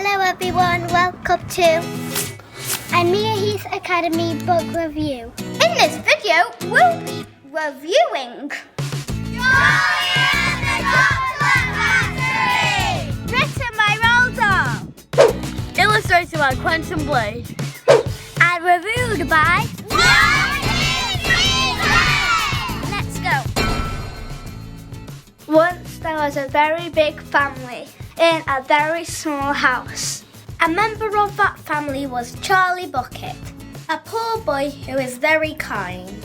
Hello everyone, welcome to a Meir Heath Academy book review. In this video, we'll be reviewing Charlie and the Chocolate Factory! Written by Roald Dahl. Illustrated by Quentin Blade. And reviewed by Let's go. Once there was a very big family in a very small house. A member of that family was Charlie Bucket, a poor boy who is very kind.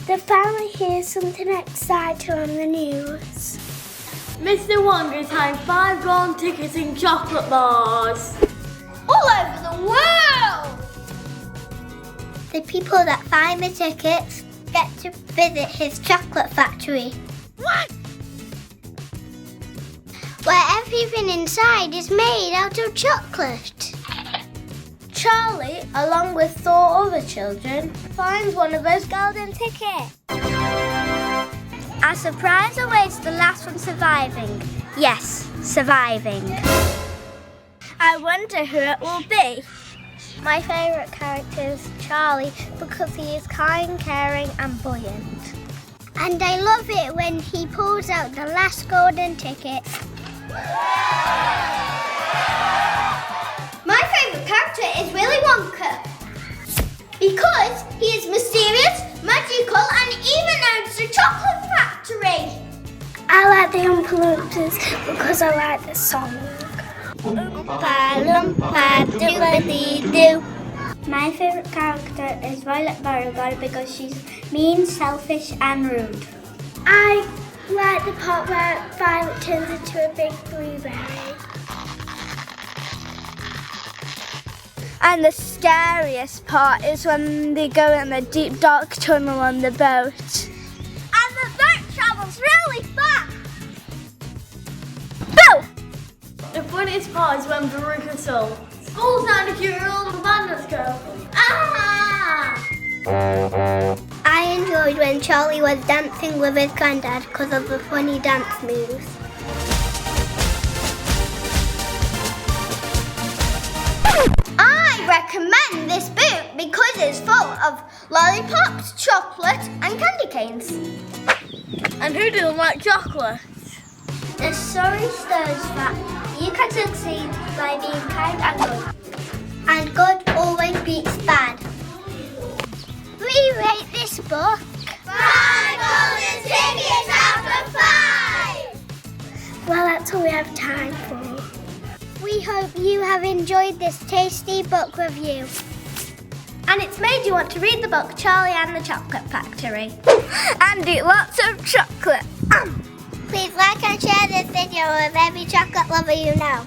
The family hears something exciting on the news. Mr. Wonder's had 5 golden tickets in chocolate bars. All over the world! The people that find the tickets get to visit his chocolate factory. What? Where everything inside is made out of chocolate. Charlie, along with 4 other children, finds one of those golden tickets. A surprise awaits the last one surviving. Yes, surviving. I wonder who it will be. My favourite character is Charlie because he is kind, caring and buoyant. And I love it when he pulls out the last golden ticket. My favourite character is Willy Wonka because he is mysterious, magical and even owns the chocolate factory. I like the Oompa Loompas because I like the song. Oompa Loompa Doobity-Doo. My favourite character is Violet Beauregarde because she's mean, selfish and rude. I like the part where Violet turns into a big blueberry. And the scariest part is when they go in the deep dark tunnel on the boat. And the boat travels really fast. Go! The funniest part is when Veruca saw school's not a cure, all the bandits go. Ah! I enjoyed when Charlie was dancing with his granddad because of the funny dance moves. I recommend this book because it's full of lollipops, chocolate and candy canes. And who doesn't like chocolate? The story shows that you can succeed by being kind and good. And good always beats bad. We rate this book 5 golden tickets out of 5! Well, that's all we have time for. We hope you have enjoyed this tasty book review. And it's made you want to read the book Charlie and the Chocolate Factory. And eat lots of chocolate. Please like and share this video with every chocolate lover you know.